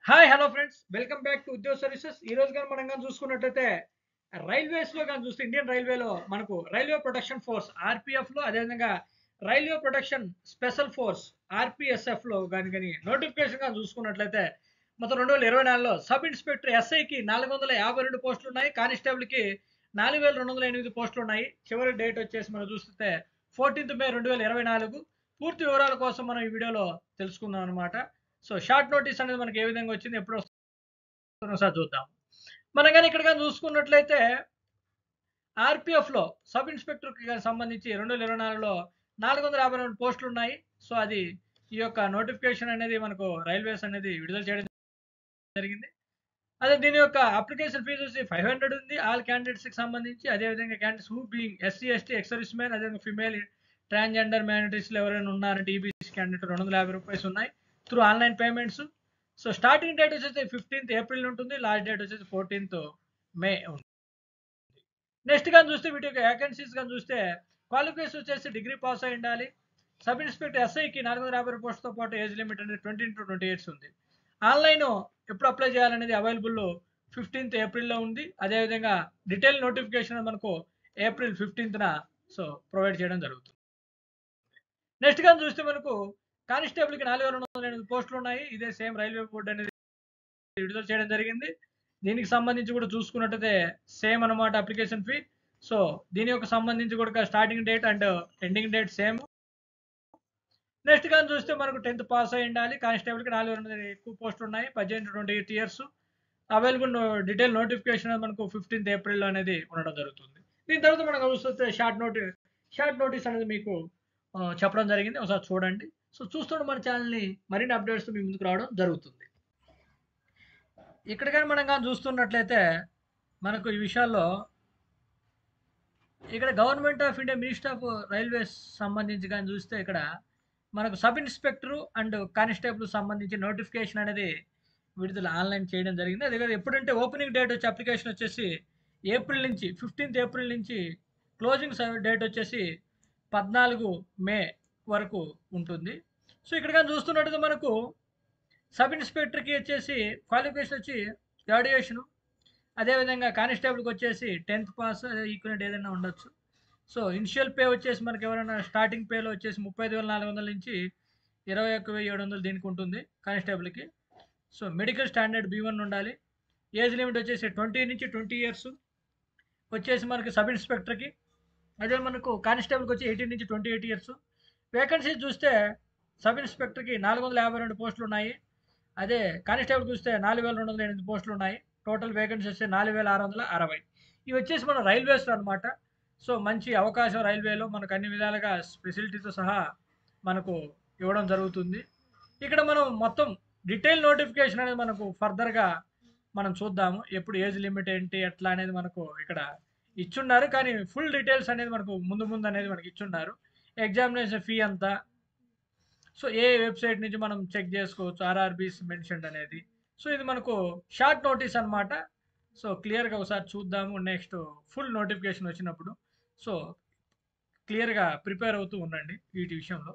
Hi hello friends, welcome back to ఉద్యోగ services. ఈ రోజు కానీ మనం కానీ చూసుకున్నట్లయితే రైల్వేస్ లో కానీ చూస్తే ఇండియన్ రైల్వేలో మనకు రైల్వే ప్రొటెక్షన్ ఫోర్స్ ఆర్పిఎఫ్ లో, అదేవిధంగా railway protection special force RPSF లో కానీ నోటిఫికేషన్ కానీ చూసుకున్నట్లయితే మొత్తం 2024లో సబ్ ఇన్స్పెక్టర్ ఎస్ఐకి 452 పోస్టులు ఉన్నాయి. కానిస్టేబుల్ కి 4208 పోస్టులు ఉన్నాయి. చివరి డేట్ వచ్చేసి మనం చూస్తే 14th May 2024. పూర్తి వివరాల కోసం మనం ఈ వీడియోలో తెలుసుకుందాం అనమాట. సో షార్ట్ నోటీస్ అనేది మనకి ఏ విధంగా వచ్చింది, ఎప్పుడు వస్తుందో ఒకసారి చూద్దాం. మనం కానీ ఇక్కడ కానీ చూసుకున్నట్లయితే ఆర్పిఎఫ్ లో సబ్ ఇన్స్పెక్టర్ కి సంబంధించి 2024లో 452 పోస్టులు ఉన్నాయి. సో అది ఈ యొక్క నోటిఫికేషన్ అనేది మనకు రైల్వేస్ అనేది విడుదల చేయడం జరిగింది. అదే దీని యొక్క అప్లికేషన్ ఫీజు వచ్చి 500 ఉంది ఆల్ క్యాండిడేట్స్ కి సంబంధించి. అదేవిధంగా candidates who being SC ST ex service man, అదేవిధంగా ఫిమేల్ ట్రాన్స్జెండర్ మైనారిటీస్లో ఎవరైనా ఉన్నారంటే ఈబీసీ క్యాండిడేట్ 250 రూపీస్ ఉన్నాయి through online payments. So starting date వచ్చేసి 15th April ఉంటుంది, లాస్ట్ డేట్ వచ్చేసి 14th May ఉంటుంది. నెక్స్ట్ కానీ చూస్తే వీటి యొక్క వేకెన్సీస్ కానీ చూస్తే క్వాలిఫికేషన్ వచ్చేసి డిగ్రీ పాస్ అయి ఉండాలి. సబ్ ఇన్స్పెక్టర్ ఎస్ఐకి 450 పోస్టుతో పాటు ఏజ్ లిమిట్ అనేది 20 to 20 years ఉంది. ఆన్లైన్ ఎప్పుడు అప్లై చేయాలనేది అవైలబుల్ 15th April ఉంది. అదేవిధంగా డీటెయిల్ నోటిఫికేషన్ మనకు April 15th సో ప్రొవైడ్ చేయడం జరుగుతుంది. నెక్స్ట్ కానీ చూస్తే మనకు కానిస్టేబుల్కి 4208 పోస్టులు ఉన్నాయి. ఇదే సేమ్ రైల్వే బోర్డు అనేది విడుదల చేయడం జరిగింది. దీనికి సంబంధించి కూడా చూసుకున్నట్టయితే సేమ్ అనమాట అప్లికేషన్ ఫీ. సో దీని యొక్క సంబంధించి కూడా starting date and ending date same. Next కానీ చూస్తే మనకు 10th పాస్ అయి ఉండాలి. కానిస్టేబుల్కి 400 ఎక్కువ పోస్టులు ఉన్నాయి. 18 to 28 years. Available detail notification మనకు 15th April అనేది ఉండడం జరుగుతుంది. దీని తర్వాత మనం చూస్తే షార్ట్ నోటీస్ అనేది మీకు చెప్పడం జరిగింది. ఒకసారి చూడండి. సో చూస్తుంటే మన ఛానల్ని మరిన్ని అప్డేట్స్ మీ ముందుకు రావడం జరుగుతుంది. ఇక్కడ కానీ మనం కానీ చూస్తున్నట్లయితే మనకు ఈ విషయాల్లో ఇక్కడ government of India minister of railways సంబంధించి కానీ చూస్తే ఇక్కడ మనకు సబ్ ఇన్స్పెక్టర్ అండ్ కానిస్టేబుల్ సంబంధించి నోటిఫికేషన్ అనేది విడుదల ఆన్లైన్ చేయడం జరిగింది. అదే కదా ఎప్పుడంటే ఓపెనింగ్ డేట్ వచ్చి అప్లికేషన్ వచ్చేసి ఏప్రిల్ నుంచి 15th April నుంచి, క్లోజింగ్ డేట్ వచ్చేసి 14 May వరకు ఉంటుంది. సో ఇక్కడ కానీ చూస్తున్నట్టు మనకు సబ్ ఇన్స్పెక్టర్కి వచ్చేసి క్వాలిఫికేషన్ వచ్చి గ్రాడ్యుయేషను, అదేవిధంగా కానిస్టేబుల్కి వచ్చేసి 10th పాస్ ఈక్వలెంట్ ఏదైనా ఉండొచ్చు. సో ఇనిషియల్ పే వచ్చేసి మనకి ఎవరైనా స్టార్టింగ్ పేలో వచ్చేసి 35,400 నుంచి 21,700 దీనికి ఉంటుంది కానిస్టేబుల్కి. సో మెడికల్ స్టాండర్డ్ B1 ఉండాలి. ఏజ్ లిమిట్ వచ్చేసి 20 నుంచి 20 years వచ్చేసి మనకి సబ్ ఇన్స్పెక్టర్కి. అదే మనకు కానిస్టేబుల్కి వచ్చి 18 నుంచి 28 years. వేకెన్సీస్ చూస్తే సబ్ ఇన్స్పెక్టర్కి 452 పోస్టులు ఉన్నాయి. అదే కానిస్టేబుల్ చూస్తే 4,208 పోస్టులు ఉన్నాయి. టోటల్ వేకెన్సీ వస్తే 4,660. ఇవి వచ్చేసి మన రైల్వేస్లో అనమాట. సో మంచి అవకాశం రైల్వేలో మనకు అన్ని విధాలుగా ఫెసిలిటీతో సహా మనకు ఇవ్వడం జరుగుతుంది. ఇక్కడ మనం మొత్తం డీటెయిల్ నోటిఫికేషన్ అనేది మనకు ఫర్దర్గా మనం చూద్దాము. ఎప్పుడు ఏజ్ లిమిట్ ఏంటి ఎట్లా అనేది మనకు ఇక్కడ ఇచ్చున్నారు. కానీ ఫుల్ డీటెయిల్స్ అనేది మనకు ముందు అనేది మనకి ఇచ్చున్నారు. ఎగ్జామినేషన్ ఫీ అంతా, సో ఏ వెబ్సైట్ నుంచి మనం చెక్ చేసుకోవచ్చు, ఆర్ఆర్బీస్ మెన్షన్డ్ అనేది. సో ఇది మనకు షార్ట్ నోటీస్ అనమాట. సో క్లియర్గా ఒకసారి చూద్దాము నెక్స్ట్ ఫుల్ నోటిఫికేషన్ వచ్చినప్పుడు. సో క్లియర్గా ప్రిపేర్ అవుతూ ఉండండి వీటి విషయంలో.